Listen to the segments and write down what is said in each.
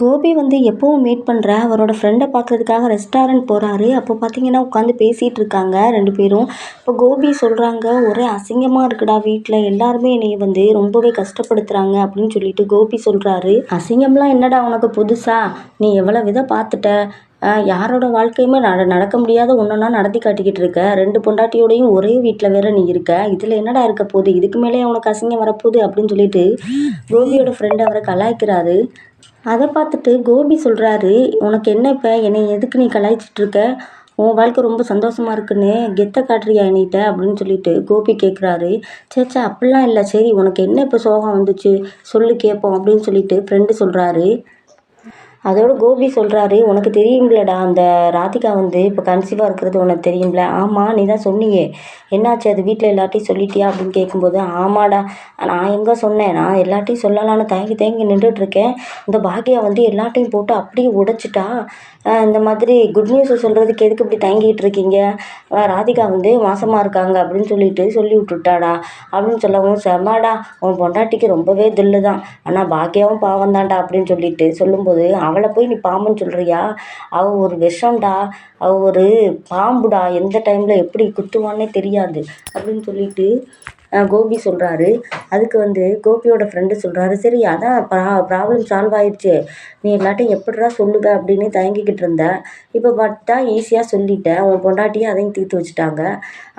கோபி வந்து எப்பவும் மீட் பண்ணுற அவரோட ஃப்ரெண்டை பார்க்கறதுக்காக ரெஸ்டாரண்ட் போகிறாரு. அப்போ பார்த்தீங்கன்னா உட்காந்து பேசிகிட்டு இருக்காங்க ரெண்டு பேரும். இப்போ கோபி சொல்கிறாங்க, ஒரே அசிங்கமாக இருக்குடா, வீட்டில் எல்லாருமே என்னைய வந்து ரொம்பவே கஷ்டப்படுத்துகிறாங்க அப்படின்னு சொல்லிட்டு கோபி சொல்கிறாரு. அசிங்கம்லாம் என்னடா உனக்கு புதுசா? நீ எவ்வளோ விதை பார்த்துட்ட. யாரோட வாழ்க்கையுமே நடக்க முடியாத ஒன்றா நடத்தி காட்டிக்கிட்டு இருக்க. ரெண்டு பொண்டாட்டியோடையும் ஒரே வீட்டில் வேற நீ இருக்க. இதில் என்னடா இருக்க போகுது? இதுக்கு மேலே உனக்கு அசிங்கம் வரப்போகுது அப்படின்னு சொல்லிட்டு கோபியோட ஃப்ரெண்டு அவரை கலாய்க்கிறாரு. அதை பார்த்துட்டு கோபி சொல்கிறாரு, உனக்கு என்ன இப்போ என்னை எதுக்கு நீ கலாய்ச்சிட்ருக்க? உன் வாழ்க்கை ரொம்ப சந்தோஷமா இருக்குன்னு கெத்த காட்டுறியா என்கிட்ட அப்படின்னு சொல்லிட்டு கோபி கேட்குறாரு. சேச்சா அப்படிலாம் இல்லை, சரி உனக்கு என்ன இப்போ சோகம் வந்துச்சு சொல்லு கேட்போம் அப்படின்னு சொல்லிட்டு ஃப்ரெண்டு சொல்கிறாரு. அதோட கோபி சொல்கிறாரு, உனக்கு தெரியும்லடா அந்த ராதிகா வந்து இப்போ கன்சீவாக இருக்கிறது உனக்கு தெரியும்ல? ஆமாம், நீ தான் சொன்னியே, என்னாச்சு அது வீட்டில் எல்லாட்டையும் சொல்லிட்டியா அப்படின்னு கேட்கும்போது, ஆமாடா நான் எங்கே சொன்னேன், நான் எல்லாட்டையும் சொல்லலான்னு தயங்கி தயங்கி நின்றுட்டுருக்கேன். இந்த பாக்யா வந்து எல்லாட்டையும் போட்டு அப்படியே உடைச்சிட்டா. இந்த மாதிரி குட் நியூஸை சொல்கிறதுக்கு எதுக்கு இப்படி தயங்கிட்டு இருக்கீங்க? ராதிகா வந்து மாசமாக இருக்காங்க அப்படின்னு சொல்லிட்டு சொல்லி விட்டுட்டாடா அப்படின்னு சொல்லவும், செம்மாடா உன் பொண்டாட்டிக்கு ரொம்பவே தில்லு தான், ஆனால் பாக்யாவும் பாவம் தான்டா அப்படின்னு சொல்லிட்டு சொல்லும்போது, அவளை போய் நீ பாம்புன்னு சொல்கிறியா? அவள் ஒரு விஷம்டா, அவள் ஒரு பாம்புடா, எந்த டைமில் எப்படி குத்துவான்னே தெரியாது அப்படின்னு சொல்லிட்டு கோபி சொல்கிறாரு. அதுக்கு வந்து கோபியோட ஃப்ரெண்டு சொல்கிறாரு, சரி அதான் ப்ராப்ளம் சால்வ் ஆயிடுச்சு, நீ எல்லாட்டையும் எப்படிடா சொல்லுவ அப்படின்னு தயங்கிக்கிட்டு இருந்த, இப்போ பார்த்தா ஈஸியாக சொல்லிட்டேன், உன் பொண்டாட்டியும் அதையும் தீர்த்து வச்சுட்டாங்க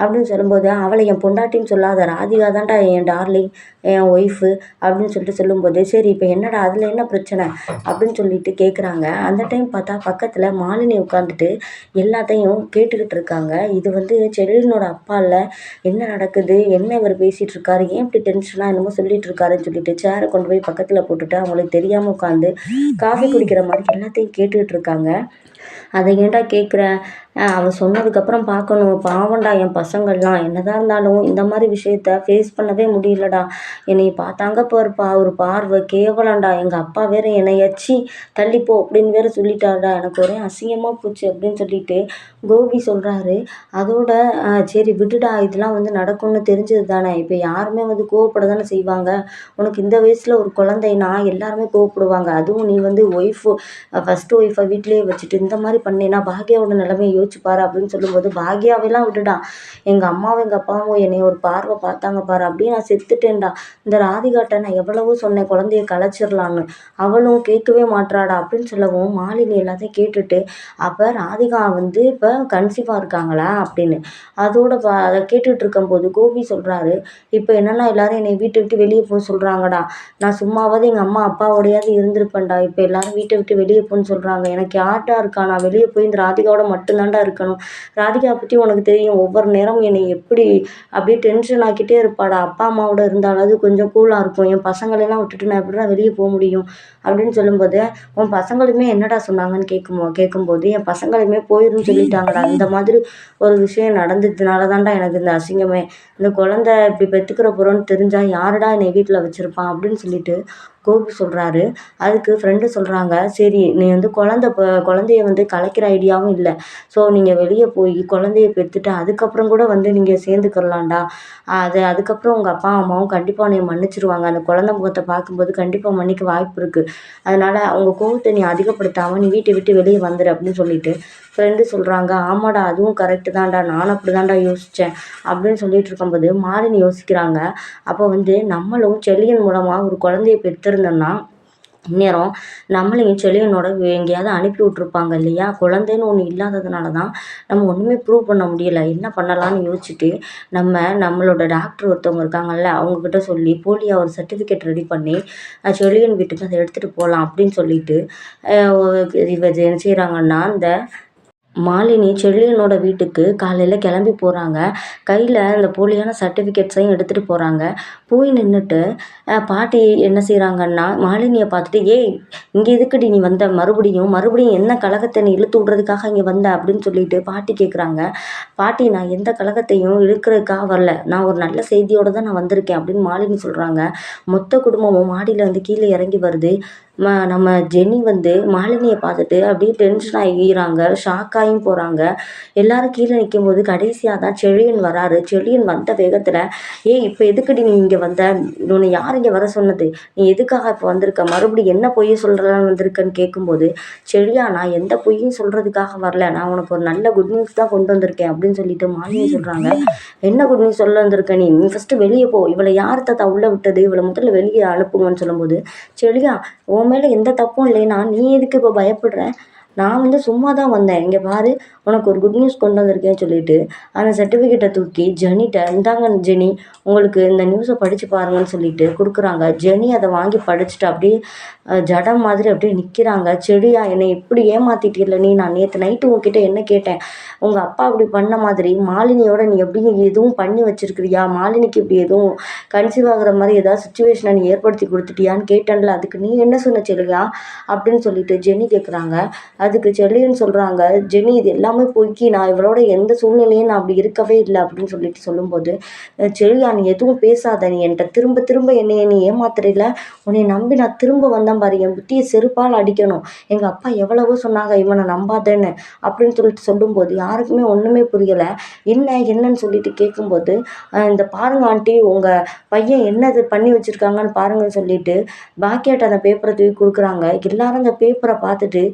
அப்படின்னு சொல்லும்போது, அவளை என் பொண்டாட்டின்னு சொல்லாத, ராதிகா தான்டா என் டார்லிங், என் ஒய்ஃபு அப்படின்னு சொல்லிட்டு சொல்லும்போது, சரி இப்போ என்னடா அதில் என்ன பிரச்சனை அப்படின்னு சொல்லிட்டு கேட்குறாங்க. அந்த டைம் பார்த்தா பக்கத்தில் மாலினி உட்காந்துட்டு எல்லாத்தையும் கேட்டுக்கிட்டு இருக்காங்க. இது வந்து செல்லினோட அப்பா இல்லை, என்ன நடக்குது, என்ன இவர் பேசிகிட்டு இருக்காரு, ஏன் இப்படி டென்ஷனாக என்னமோ சொல்லிட்டு இருக்காருன்னு சொல்லிட்டு சேரை கொண்டு போய் பக்கத்தில் போட்டுட்டு அவங்களுக்கு தெரியாமல் உட்காந்து காஃபி குடிக்கிற மாதிரி எல்லாத்தையும் கேட்டுக்கிட்டு இருக்காங்க. அதை ஏன்டா கேட்குற? அவள் சொன்னதுக்கப்புறம் பார்க்கணும், பாவம்டா என் பசங்கள்லாம், என்னதான் இருந்தாலும் இந்த மாதிரி விஷயத்த ஃபேஸ் பண்ணவே முடியலடா, என்னை பார்த்தாங்க பாருப்பா ஒரு பார்வை கேவலம்டா, எங்கள் அப்பா வேற என்னை எச்சி தள்ளிப்போ அப்படின்னு வேற சொல்லிட்டாடா, எனக்கு ஒரே அசிங்கமாக போச்சு அப்படின்னு சொல்லிட்டு கோபி சொல்கிறாரு. அதோட சரி விடுடா, இதெல்லாம் வந்து நடக்கும்னு தெரிஞ்சது தானே, இப்போ யாருமே வந்து கோவப்பட தானே செய்வாங்க, உனக்கு இந்த வயசில் ஒரு குழந்தைனா எல்லாருமே கோவப்படுவாங்க, அதுவும் நீ வந்து ஒய்ஃபு ஃபஸ்ட்டு ஒய்ஃபை வீட்டிலேயே வச்சுட்டு இந்த மாதிரி பண்ணேன்னா பாக்யாவோட நிலைமையை யோசிச்சு பாரு அப்படின்னு சொல்லும்போது, பாக்யாவெல்லாம் விட்டுடா, எங்கள் அம்மாவும் எங்கள் அப்பாவும் என்னை ஒரு பார்வை பார்த்தாங்க பாரு, அப்படியே நான் செத்துட்டேன்டா, இந்த ராதிகாட்ட நான் எவ்வளவோ சொன்னேன் குழந்தைய கலைச்சிடலான்னு, அவளும் கேட்கவே மாட்றாடா அப்படின்னு சொல்லவும், மாலினி எல்லாத்தையும் கேட்டுட்டு, அப்போ ராதிகா வந்து இப்போ கன்சீவாக இருக்காங்களா அப்படின்னு அதோட அதை கேட்டுட்டு இருக்கும்போது கோபி சொல்கிறாரு, இப்போ என்னன்னா எல்லாரும் என்னை வீட்டை விட்டு வெளியே போக சொல்கிறாங்கடா, நான் சும்மாவது எங்கள் அம்மா அப்பாவோடையாவது இருந்திருப்பேன்டா, இப்போ எல்லாரும் வீட்டை விட்டு வெளியே போன்னு சொல்கிறாங்க, எனக்கு யார்டா இருக்கா, நான் வெளியே போய் இந்த ராதிகாவோட மட்டும்தான்டா இருக்கணும், ராதிகா பற்றி உனக்கு தெரியும், ஒவ்வொரு நேரமும் என்னை எப்படி அப்படியே டென்ஷன் ஆக்கிட்டே இருப்பாடா, அப்பா அம்மாவோட இருந்தாலாவது கொஞ்சம் கூலாக இருக்கும், என் பசங்களெல்லாம் விட்டுட்டு நான் எப்படிடா வெளியே போக முடியும் அப்படின்னு சொல்லும்போது, உன் பசங்களுமே என்னடா சொன்னாங்கன்னு கேட்கும்போது, என் பசங்களுமே போயிருன்னு சொல்லிட்டாங்கடா, இந்த மாதிரி ஒரு விஷயம் நடந்ததுனால தான்டா எனக்கு இந்த அசிங்கமே, இந்த குழந்தை இப்படி பெற்றுக்கிற போகிறோன்னு தெரிஞ்சால் யாருடா என்னை வீட்டில் வச்சுருப்பான் அப்படின்னு சொல்லிட்டு கோபி சொல்கிறாரு. அதுக்கு ஃப்ரெண்டு சொல்கிறாங்க, சரி நீ வந்து குழந்தைய வந்து கலைக்கிற ஐடியாவும் இல்லை, ஸோ நீங்கள் வெளியே போய் குழந்தைய பெற்றுட்டு அதுக்கப்புறம் கூட வந்து நீங்கள் சேர்ந்துக்கிறலாம்டா, அதுக்கப்புறம் உங்கள் அப்பா அம்மாவும் கண்டிப்பாக உன்னை மன்னிச்சிருவாங்க, அந்த குழந்தை முகத்தை பார்க்கும்போது கண்டிப்பாக மன்னிக்க வாய்ப்பு இருக்குது, அதனால் அவங்க கோவத்தை நீ அதிகப்படுத்தாமல் நீ வீட்டை விட்டு வெளியே வந்துடு அப்படின்னு சொல்லிட்டு ஃப்ரெண்டு சொல்கிறாங்க. ஆமாடா அதுவும் கரெக்டு தான்டா, நானும் அப்படி தான்டா யோசித்தேன் அப்படின்னு சொல்லிட்டு இருக்கும்போது மாலினி யோசிக்கிறாங்க, அப்போ வந்து நம்மளும் செல்லியின் மூலமாக ஒரு குழந்தைய பெற்றிருந்தோம்னா இந்நேரம் நம்மளையும் செல்லியனோட எங்கேயாவது அனுப்பி விட்ருப்பாங்க இல்லையா, குழந்தைன்னு ஒன்று இல்லாததுனால தான் நம்ம ஒன்றுமே ப்ரூவ் பண்ண முடியலை, என்ன பண்ணலான்னு யோசிச்சுட்டு நம்மளோட டாக்டர் ஒருத்தவங்க இருக்காங்கல்ல, அவங்கக்கிட்ட சொல்லி போலியோ ஒரு சர்டிஃபிகேட் ரெடி பண்ணி செல்லியன் வீட்டுக்கு அதை எடுத்துகிட்டு போகலாம் அப்படின்னு சொல்லிட்டு இவ என்ன செய்கிறாங்கன்னா, இந்த மாலினி செல்லியனோட வீட்டுக்கு காலையில் கிளம்பி போகிறாங்க. கையில் இந்த போலியான சர்டிஃபிகேட்ஸையும் எடுத்துகிட்டு போகிறாங்க. போய் நின்றுட்டு பாட்டி என்ன செய்கிறாங்கன்னா, மாலினியை பார்த்துட்டு, ஏய் இங்கே எதுக்குடி நீ வந்த, மறுபடியும் என்ன கலகத்தை நீ இழுத்து விட்றதுக்காக இங்கே வந்த அப்படின்னு சொல்லிட்டு பாட்டி கேட்குறாங்க. பாட்டி நான் எந்த கலகத்தையும் இழுக்கிறதுக்காக வரல, நான் ஒரு நல்ல செய்தியோடு தான் நான் வந்திருக்கேன் அப்படின்னு மாலினி சொல்கிறாங்க. மொத்த குடும்பமும் மாடியில் வந்து கீழே இறங்கி வருது. நம்ம ஜெனி வந்து மாலினியை பார்த்துட்டு அப்படியே டென்ஷன் ஆகிறாங்க, ஷாக் ஆகியும் போகிறாங்க. எல்லாரும் கீழே நிற்கும்போது கடைசியாக தான் செழியன் வராரு. செழியன் வந்த வேகத்தில், ஏய் இப்போ எதுக்குடி நீ இங்கே வந்த, உன்னை யார் இங்கே வர சொன்னது, நீ எதுக்காக இப்போ வந்திருக்க, மறுபடியும் என்ன பொய்யை சொல்கிறலான்னு வந்திருக்கன்னு கேட்கும்போது, செழியா நான் எந்த பொய்யும் சொல்கிறதுக்காக வரல, நான் உனக்கு ஒரு நல்ல குட் நியூஸ் தான் கொண்டு வந்திருக்கேன் அப்படின்னு சொல்லிட்டு மாலினி சொல்கிறாங்க. என்ன குட் நியூஸ் சொல்ல வந்திருக்க, நீ நீ ஃபஸ்ட்டு வெளியே போ, இவளை யார் தாத்தா உள்ளே விட்டது, இவளை முதல்ல வெளியே அனுப்புங்கன்னு சொல்லும்போது, செழியா உன் மேலே எந்த தப்பும் இல்லைனா நீ எதுக்கு இப்போ பயப்படுற, நான் வந்து சும்மா தான் வந்தேன், இங்கே பாரு உனக்கு ஒரு குட் நியூஸ் கொண்டு வந்திருக்கேன்னு சொல்லிட்டு அந்த சர்டிஃபிகேட்டை தூக்கி ஜெனிட்ட, இந்தாங்க ஜெனி உங்களுக்கு இந்த நியூஸை படித்து பாருங்கன்னு சொல்லிட்டு கொடுக்குறாங்க. ஜெனி அதை வாங்கி படிச்சுட்டு அப்படியே ஜடம் மாதிரி அப்படியே நிற்கிறாங்க. செடியா என்னை இப்படி ஏமாத்திட்டீல்ல நீ, நான் நேற்று நைட்டு உங்ககிட்ட என்ன கேட்டேன், உங்கள் அப்பா அப்படி பண்ண மாதிரி மாலினியோட நீ எப்படி எதுவும் பண்ணி வச்சிருக்கிறியா, மாலினிக்கு இப்படி எதுவும் கன்சீவ் ஆகுற மாதிரி ஏதாவது சுச்சுவேஷனை நீ ஏற்படுத்தி கொடுத்துட்டியான்னு கேட்டேன்ல, அதுக்கு நீ என்ன சொன்ன செல்லியா அப்படின்னு சொல்லிட்டு ஜெனி கேட்குறாங்க. அதுக்கு செல்லின்னு சொல்கிறாங்க, ஜெனி இது எல்லாமே பொய்க்கி, நான் இவளோட எந்த சூழ்நிலையும் நான் அப்படி இருக்கவே இல்லை அப்படின்னு சொல்லிட்டு சொல்லும்போது, செல்லியா நீ எதுவும் பேசாத, நீ என்கிட்ட திரும்ப திரும்ப என்னைய நீ ஏமாத்துறீல, உன்னை நம்பி நான் திரும்ப வந்தேன் பாரு, என் புத்தியை செருப்பால் அடிக்கணும், எங்கள் அப்பா எவ்வளவோ சொன்னாங்க இவனை நம்பாதேன்னு அப்படின்னு சொல்லிட்டு சொல்லும்போது யாருக்குமே ஒன்றுமே புரியலை. என்னன்னு சொல்லிட்டு கேட்கும்போது, இந்த பாருங்க ஆண்டி உங்கள் பையன் என்னது பண்ணி வச்சுருக்காங்கன்னு பாருங்கன்னு சொல்லிட்டு பாக்கியாட்ட அந்த பேப்பரை தூக்கி கொடுக்குறாங்க. எல்லாரும் அந்த பேப்பரை பார்த்துட்டு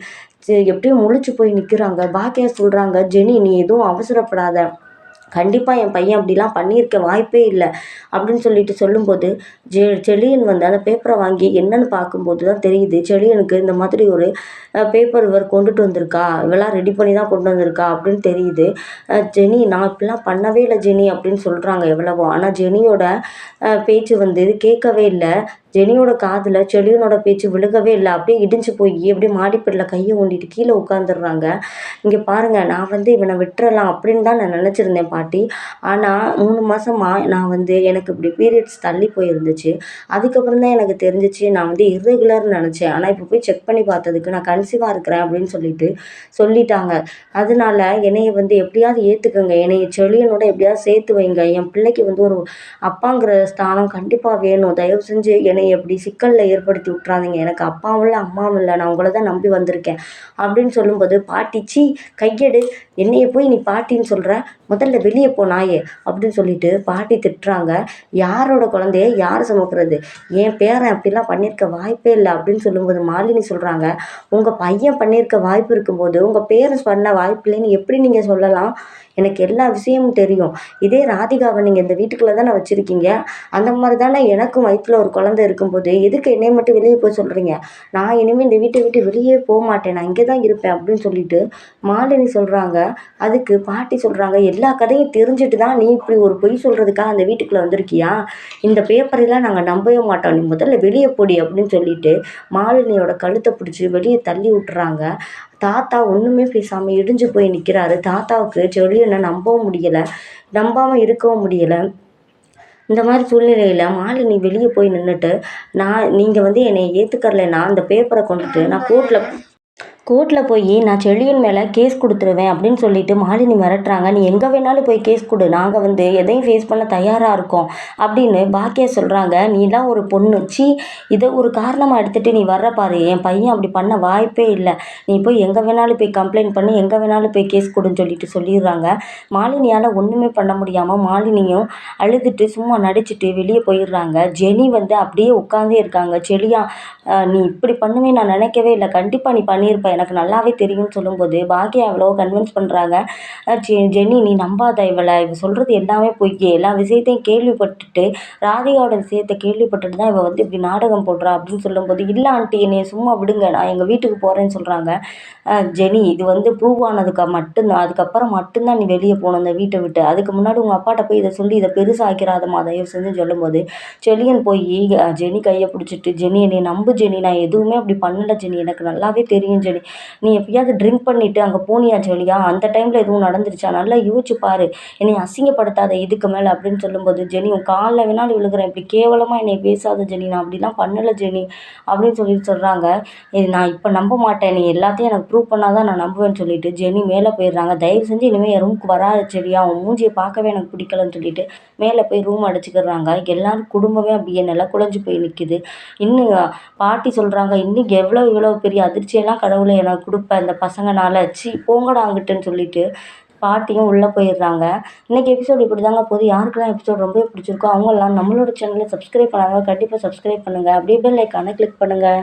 எப்படியும் முழிச்சு போய் நிற்கிறாங்க. பாக்கியா சொல்கிறாங்க, ஜெனி நீ எதுவும் அவசரப்படாத, கண்டிப்பாக என் பையன் அப்படிலாம் பண்ணியிருக்க வாய்ப்பே இல்லை அப்படின்னு சொல்லிட்டு சொல்லும்போது, செழியன் வந்து அந்த பேப்பரை வாங்கி என்னன்னு பார்க்கும்போது தான் தெரியுது, செழியனுக்கு இந்த மாதிரி ஒரு பேப்பர் இவர் கொண்டுட்டு வந்திருக்கா, இவெல்லாம் ரெடி பண்ணி தான் கொண்டு வந்திருக்கா அப்படின்னு தெரியுது. ஜெனி நான் இப்படிலாம் பண்ணவே இல்லை ஜெனி அப்படின்னு சொல்கிறாங்க எவ்வளவோ, ஆனால் ஜெனியோட பேச்சு வந்து கேட்கவே இல்லை. ஜெனியோட காதில் செழியனோட பேச்சு விழுகவே இல்லை. அப்படியே இடிஞ்சு போய் அப்படியே மாடிப்படியில் கையை ஊண்டிட்டு கீழே உட்காந்துடுறாங்க. இங்கே பாருங்கள் நான் வந்து இவனை விட்டுறலாம் அப்படின்னு தான் நான் நினச்சிருந்தேன் பாட்டி, ஆனால் 3 மாதமாக நான் வந்து எனக்கு இப்படி பீரியட்ஸ் தள்ளி போயிருந்துச்சு, அதுக்கப்புறம் தான் எனக்கு தெரிஞ்சிச்சு நான் வந்து இர்ரெகுலர்னு நினச்சேன், ஆனால் இப்போ போய் செக் பண்ணி பார்த்ததுக்கு நான் கன்சீவாக இருக்கிறேன் அப்படின்னு சொல்லிட்டாங்க. அதனால என்னைய வந்து எப்படியாவது ஏற்றுக்கங்க, என்னைய செழியனோட எப்படியாவது சேர்த்து வைங்க, என் பிள்ளைக்கு வந்து ஒரு அப்பாங்கிற ஸ்தானம் கண்டிப்பாக வேணும், தயவு செஞ்சு என்னை எப்படி சிக்கலில் ஏற்படுத்தி விட்றாதீங்க, எனக்கு அப்பாவும் இல்லை அம்மாவும் இல்லை, நான் உங்களை தான் நம்பி வந்திருக்கேன் அப்படின்னு சொல்லும்போது, பாட்டி சீ கையெடு, என்னைய போய் நீ பாட்டின்னு சொல்கிற, முதல்ல வெளியே போ நாயே அப்படின்னு சொல்லிட்டு பாட்டி திட்டுறாங்க. யாரோட குழந்தைய யார் சுமக்கிறது, என் பேரன் அப்படிலாம் பண்ணியிருக்க வாய்ப்பே இல்லை அப்படின்னு சொல்லும்போது மாலினி சொல்கிறாங்க, உங்கள் பையன் பண்ணியிருக்க வாய்ப்பு இருக்கும்போது உங்கள் பேரண்ட்ஸ் பண்ண வாய்ப்பு இல்லைன்னு எப்படி நீங்கள் சொல்லலாம், எனக்கு எல்லா விஷயமும் தெரியும், இதே ராதிகாவை நீங்கள் இந்த வீட்டுக்குள்ளே தானே வச்சுருக்கீங்க, அந்த மாதிரி தானே எனக்கும் வயிற்றில் ஒரு குழந்தை இருக்கும்போது எதுக்கு என்னைய மட்டும் வெளியே போய் சொல்கிறீங்க, நான் இனிமேல் இந்த வீட்டை விட்டு வெளியே போக மாட்டேன், நான் இங்கே தான் இருப்பேன் அப்படின்னு சொல்லிட்டு மாலினி சொல்கிறாங்க. அதுக்கு பாட்டி சொல்கிறாங்க, எல்லா கதையும் தெரிஞ்சுட்டு தான் நீ இப்படி ஒரு பொய் சொல்கிறதுக்காக அந்த வீட்டுக்குள்ளே வந்திருக்கியா, இந்த பேப்பரெல்லாம் நாங்கள் நம்பவே மாட்டோம், நீ முதல்ல வெளியே போடி அப்படின்னு சொல்லிட்டு மாலினியோட கழுத்தை பிடிச்சி வெளியே தள்ளி விட்டுறாங்க. தாத்தா ஒன்றுமே பேசாமல் இடிஞ்சு போய் நிற்கிறாரு. தாத்தாவுக்கு செழியனை நம்பவும் முடியலை, நம்பாமல் இருக்கவும் முடியலை. இந்த மாதிரி சூழ்நிலையில் மாலினி வெளியே போய் நின்றுட்டு, நீங்கள் வந்து என்னை ஏற்றுக்கறலைன்னா அந்த பேப்பரை கொண்டுட்டு நான் கோர்ட்டில் போய் நான் செழியன் மேலே கேஸ் கொடுத்துருவேன் அப்படின்னு சொல்லிட்டு மாலினி மிரட்டுறாங்க. நீ எங்கே வேணாலும் போய் கேஸ் கொடு, நாங்கள் வந்து எதையும் ஃபேஸ் பண்ண தயாராக இருக்கோம் அப்படின்னு பாக்கியா சொல்கிறாங்க. நீலாம் ஒரு பொண்ணு, சி இதை ஒரு காரணமாக எடுத்துகிட்டு நீ வர்ற பாரு, என் பையன் அப்படி பண்ண வாய்ப்பே இல்லை, நீ போய் எங்கே வேணாலும் போய் கம்ப்ளைண்ட் பண்ணி எங்கே வேணாலும் போய் கேஸ் கொடுன்னு சொல்லிட்டு சொல்லிடுறாங்க. மாலினியால் ஒன்றுமே பண்ண முடியாமல் மாலினியும் அழுதுட்டு சும்மா நடிச்சுட்டு வெளியே போயிடுறாங்க. ஜெனி வந்து அப்படியே உட்காந்தே இருக்காங்க. செழியா நீ இப்படி பண்ணுவேன்னு நான் நினைக்கவே இல்லை, கண்டிப்பாக நீ பண்ணியிருப்ப, எனக்கு நல்லாவே தெரியும்னு சொல்லும்போது பாக்கியா எவ்வளோ கன்வின்ஸ் பண்ணுறாங்க. ஜெனி நீ நம்பாத, இவ சொல்கிறது எல்லாமே பொய், எல்லா விஷயத்தையும் கேள்விப்பட்டுட்டு ராதிகாவோட விஷயத்தை கேள்விப்பட்டுட்டு தான் இவள் வந்து இப்படி நாடகம் போடுறா அப்படின்னு சொல்லும்போது, இல்லை ஆண்டி என்னைய சும்மா விடுங்க, நான் எங்கள் வீட்டுக்கு போகிறேன்னு சொல்கிறாங்க. ஜெனி இது வந்து ப்ரூவ் ஆனதுக்கு மட்டும்தான், அதுக்கப்புறம் மட்டும்தான் நீ வெளியே போகணும் இந்த வீட்டை விட்டு, அதுக்கு முன்னாடி உங்கள் அப்பாட்ட போய் இதை சொல்லி இதை பெருசாக்கிறாதம்மா தயவு செஞ்சு சொல்லும்போது, செழியன் போய் ஜெனி கையை பிடிச்சிட்டு, ஜெனி என்னை நம்பு ஜெனி, நான் எதுவுமே அப்படி பண்ணல ஜெனி, எனக்கு நல்லாவே தெரியும் ஜெனி, நீ எப்பயாவது ட்ரிங்க் பண்ணிட்டு அங்கே போனியா ஜெனியா? அந்த டைமில் எதுவும் நடந்துருச்சா? நல்லா யோசிச்சு பாரு. என்னை அசிங்கப்படுத்தாத இதுக்கு மேலே அப்படின்னு சொல்லும்போது, ஜெனி உன் காலில் வேணாலும் விழுகிறேன். இப்படி கேவலமாக என்னை பேசாத ஜெனி. நான் அப்படிலாம் பண்ணலை ஜெனி அப்படின்னு சொல்லிட்டு சொல்கிறாங்க. நான் இப்போ நம்ப மாட்டேன். நீ எல்லாத்தையும் எனக்கு ப்ரூவ் பண்ணால் தான் நான் நம்புவேன்னு சொல்லிட்டு ஜெனி மேலே போயிடுறாங்க. தயவு செஞ்சு இனிமேல் என் ரூமுக்கு வராத சரியா? உன் மூஞ்சியை பார்க்கவே எனக்கு பிடிக்கலன்னு சொல்லிட்டு மேலே போய் ரூம் அடிச்சுக்கிறாங்க. எல்லாரும் குடும்பமே அப்படியே நில குழஞ்சு போய் நிற்கிது. இன்னும் பாட்டி சொல்கிறாங்க, இன்னும் எவ்வளோ பெரிய அதிர்ச்சியெல்லாம் கடவுளே எனக்கு கொடுப்ப இந்த பசங்கனால. போங்கடா அங்கிட்டுன்னு சொல்லிட்டு பாட்டியும் உள்ளே போயிடுறாங்க. இன்னைக்கு எபிசோட் இப்படி தாங்க போகுது. யாருக்கெல்லாம் எபிசோட் ரொம்ப பிடிச்சிருக்கோ அவங்கெல்லாம் நம்மளோட சேனலை சப்ஸ்கிரைப் பண்ணாங்க. கண்டிப்பாக சப்ஸ்கிரைப் பண்ணுங்கள். அப்படியே பெல் ஐக்கானை கிளிக் பண்ணுங்கள்.